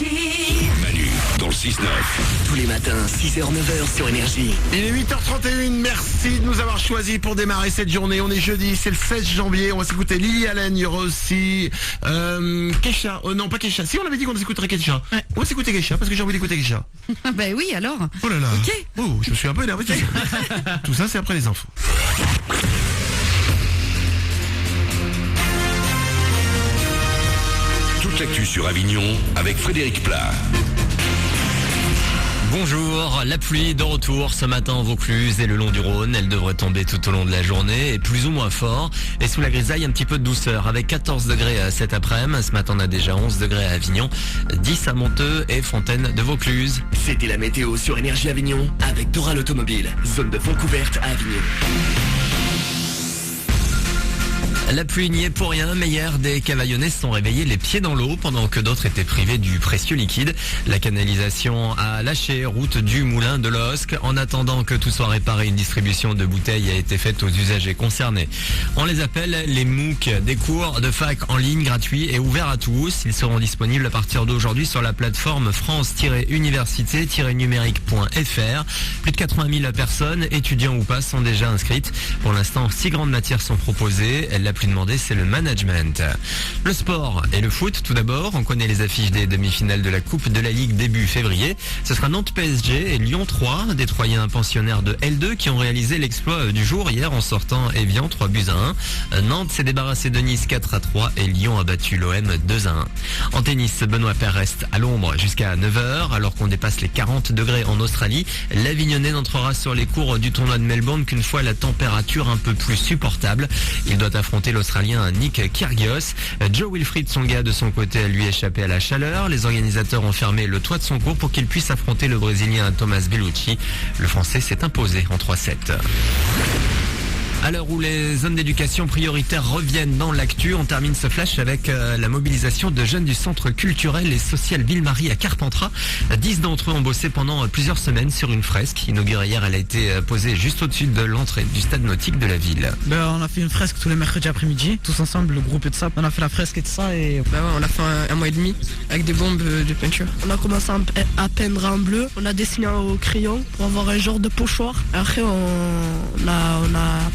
Manu dans le 6-9. Tous les matins, 6h-9h sur Énergie. Il est 8h31, merci de nous avoir choisis pour démarrer cette journée. On est jeudi, c'est le 16 janvier, on va s'écouter Lily Allen, il y aura aussi Kesha, non pas Kesha, si on avait dit qu'on s'écouterait Kesha. Ouais. On va s'écouter Kesha parce que j'ai envie d'écouter Kesha. Bah oui, alors. Oh là là. Ok. Oh, je me suis un peu énervé. Tout ça c'est après les infos. Toute l'actu sur Avignon avec Frédéric Plat. Bonjour, la pluie de retour ce matin en Vaucluse et le long du Rhône. Elle devrait tomber tout au long de la journée et plus ou moins fort. Et sous la grisaille, un petit peu de douceur avec 14 degrés cet après-midi. Ce matin, on a déjà 11 degrés à Avignon, 10 à Monteux et Fontaine de Vaucluse. C'était la météo sur Énergie Avignon avec Dora l'automobile. Zone de vente couverte à Avignon. La pluie n'y est pour rien, mais hier, des cavaillonnais se sont réveillés les pieds dans l'eau pendant que d'autres étaient privés du précieux liquide. La canalisation a lâché route du moulin de l'Osque. En attendant que tout soit réparé, une distribution de bouteilles a été faite aux usagers concernés. On les appelle les MOOC, des cours de fac en ligne gratuits et ouverts à tous. Ils seront disponibles à partir d'aujourd'hui sur la plateforme france-université-numérique.fr. Plus de 80 000 personnes, étudiants ou pas, sont déjà inscrites. Pour l'instant, 6 grandes matières sont proposées. La plus demandée, c'est le management. Le sport et le foot, tout d'abord. On connaît les affiches des demi-finales de la Coupe de la Ligue début février. Ce sera Nantes PSG et Lyon 3, des Troyens pensionnaires de L2 qui ont réalisé l'exploit du jour hier en sortant Evian 3-1. Nantes s'est débarrassé de Nice 4-3 et Lyon a battu l'OM 2-1. En tennis, Benoît Paire reste à l'ombre jusqu'à 9h alors qu'on dépasse les 40 degrés en Australie. L'Avignonnais n'entrera sur les cours du tournoi de Melbourne qu'une fois la température un peu plus supportable. Il doit affronter l'Australien Nick Kyrgios. Joe Wilfried Tsonga de son côté a lui échappé à la chaleur. Les organisateurs ont fermé le toit de son cours pour qu'il puisse affronter le Brésilien Thomas Bellucci. Le Français s'est imposé en 3-7. À l'heure où les zones d'éducation prioritaire reviennent dans l'actu, on termine ce flash avec la mobilisation de jeunes du centre culturel et social Ville-Marie à Carpentras. 10 d'entre eux ont bossé pendant plusieurs semaines sur une fresque. Inaugurée hier, elle a été posée juste au-dessus de l'entrée du stade nautique de la ville. On a fait une fresque tous les mercredis après-midi, tous ensemble, le groupe et tout ça. On a fait la fresque et tout ça et... on l'a fait un mois et demi avec des bombes de peinture. On a commencé à peindre en bleu, on a dessiné au crayon pour avoir un genre de pochoir. Après on a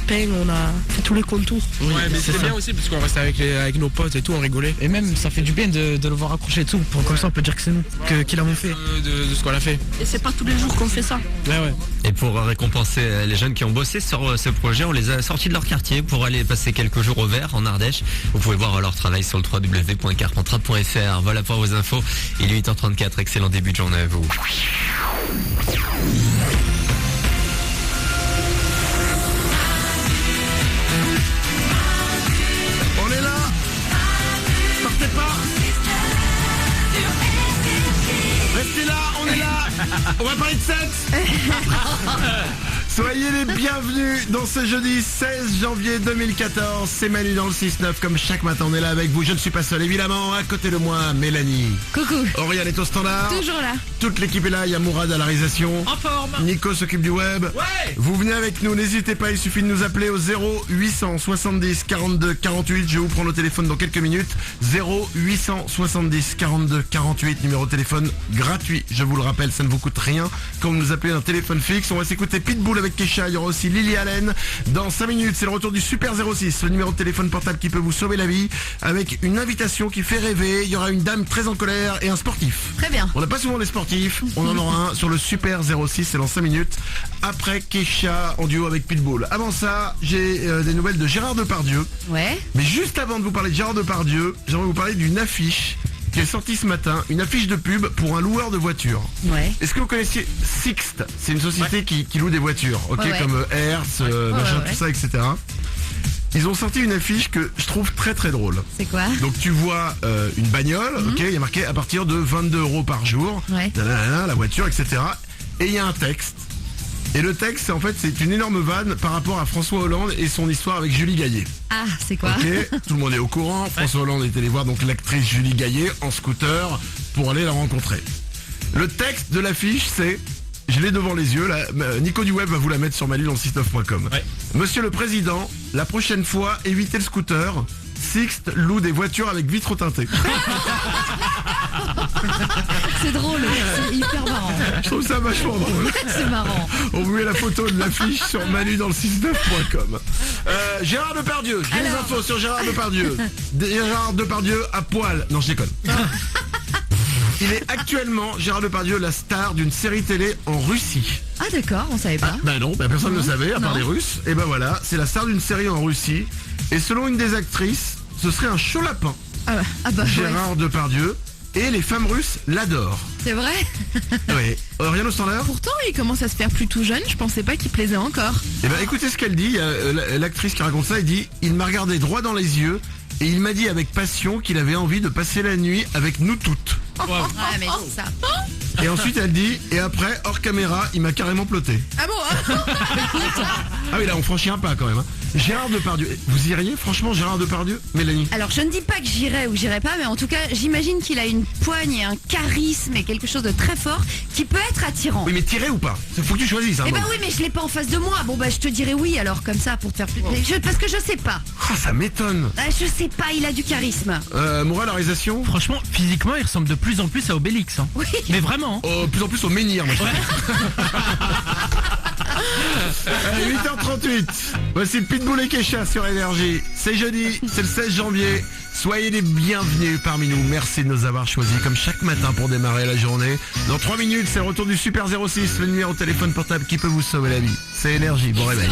peint, on a fait tous les contours. Oui, mais c'est bien aussi parce qu'on restait avec nos potes et tout, on rigolait. Et même ça fait du bien de le voir accrocher et tout, comme ça on peut dire que c'est nous qui l'avons fait. De ce qu'on a fait. Et c'est pas tous les jours qu'on fait ça. Ouais. Et pour récompenser les jeunes qui ont bossé sur ce projet, on les a sortis de leur quartier pour aller passer quelques jours au vert en Ardèche. Vous pouvez voir leur travail sur le www.carpentras.fr. Voilà pour vos infos. Il est 8h34, excellent début de journée à vous. On est là. Partez pas. Restez là, on est là. On va parler de sexe. Soyez les bienvenus dans ce jeudi 16 janvier 2014. C'est Manu dans le 6-9. Comme chaque matin, on est là avec vous. Je ne suis pas seul, évidemment. À côté de moi, Mélanie. Coucou. Oriane est au standard. Toujours là. Toute l'équipe est là. Il y a Mourad à la réalisation. En forme. Nico s'occupe du web. Ouais. Vous venez avec nous. N'hésitez pas. Il suffit de nous appeler au 0870 42 48. Je vous prends le téléphone dans quelques minutes. 0870 42 48. Numéro de téléphone gratuit. Je vous le rappelle, ça ne vous coûte rien. Quand vous nous appelez un téléphone fixe, on va s'écouter Pitbull avec Kesha. Il y aura aussi Lily Allen. Dans 5 minutes, c'est le retour du Super 06, le numéro de téléphone portable qui peut vous sauver la vie, avec une invitation qui fait rêver. Il y aura une dame très en colère et un sportif. Très bien. On n'a pas souvent des sportifs. On en aura un sur le Super 06. C'est dans 5 minutes. Après Kesha en duo avec Pitbull. Avant ça, j'ai des nouvelles de Gérard Depardieu. Ouais. Mais juste avant de vous parler de Gérard Depardieu, j'aimerais vous parler d'une affiche qui est sortie ce matin, une affiche de pub pour un loueur de voitures. Ouais. Est-ce que vous connaissiez Sixt? C'est une société qui loue des voitures, ok, Ouais. comme Hertz, machin, Ouais. tout ça, etc. Ils ont sorti une affiche que je trouve très très drôle. C'est quoi? Donc tu vois une bagnole, ok, il y a marqué à partir de 22 € par jour, Ouais. nanana, la voiture, etc. Et il y a un texte. Et le texte, c'est une énorme vanne par rapport à François Hollande et son histoire avec Julie Gaillet. Ah, c'est quoi? Ok, tout le monde est au courant. François Hollande est allé voir donc l'actrice Julie Gaillet en scooter pour aller la rencontrer. Le texte de l'affiche, c'est, je l'ai devant les yeux, là, Nico du Web va vous la mettre sur manu dans le 69.com. Ouais. Monsieur le Président, la prochaine fois, évitez le scooter. Sixt loue des voitures avec vitres teintées. C'est drôle, c'est hyper marrant. Je trouve ça vachement drôle. C'est marrant. On vous met la photo de l'affiche sur Manu dans le 69.com. Gérard Depardieu, j'ai les Alors. infos sur Gérard Depardieu. Gérard Depardieu à poil. Non, je déconne. Il est actuellement, Gérard Depardieu, la star d'une série télé en Russie. Ah d'accord, on savait pas. Bah non, personne ne le savait, à part Non. les Russes. Et ben voilà, c'est la star d'une série en Russie. Et selon une des actrices, ce serait un chaud lapin, Ah bah ouais, Gérard Depardieu. Et les femmes russes l'adorent. c'est vrai. Oui. Rien au standard. Pourtant, il commence à se faire plus tout jeune. Je pensais pas qu'il plaisait encore. Eh ben écoutez ce qu'elle dit, il y a, l'actrice qui raconte ça, elle dit « Il m'a regardé droit dans les yeux et il m'a dit avec passion qu'il avait envie de passer la nuit avec nous toutes. Ouais, mais c'est ça. » Et ensuite elle dit « Et après, hors caméra, il m'a carrément ploté. Ah bon » Ah oui, là on franchit un pas quand même. Hein. Gérard Depardieu, vous iriez franchement Gérard Depardieu, Mélanie? Alors je ne dis pas que j'irai ou j'irai pas, mais en tout cas j'imagine qu'il a une poigne et un charisme et quelque chose de très fort qui peut être attirant. Oui mais tirer ou pas? Faut que tu choisisses. Hein, Eh ben bon. oui, mais je l'ai pas en face de moi. Bon bah je te dirais oui alors comme ça pour te faire plus. Parce que je sais pas. Ah, ça m'étonne. Je sais pas, il a du charisme. Moura, la réalisation? Franchement, physiquement, il ressemble de plus en plus à Obélix. Hein. Oui. Mais vraiment. Plus en plus au menhir, moi. 8h38. Voici Pitbull et Kesha sur Énergie. C'est jeudi, c'est le 16 janvier. Soyez les bienvenus parmi nous. Merci de nous avoir choisis comme chaque matin pour démarrer la journée. Dans 3 minutes, c'est le retour du Super 06, le numéro de téléphone portable qui peut vous sauver la vie. C'est Énergie. Bon réveil.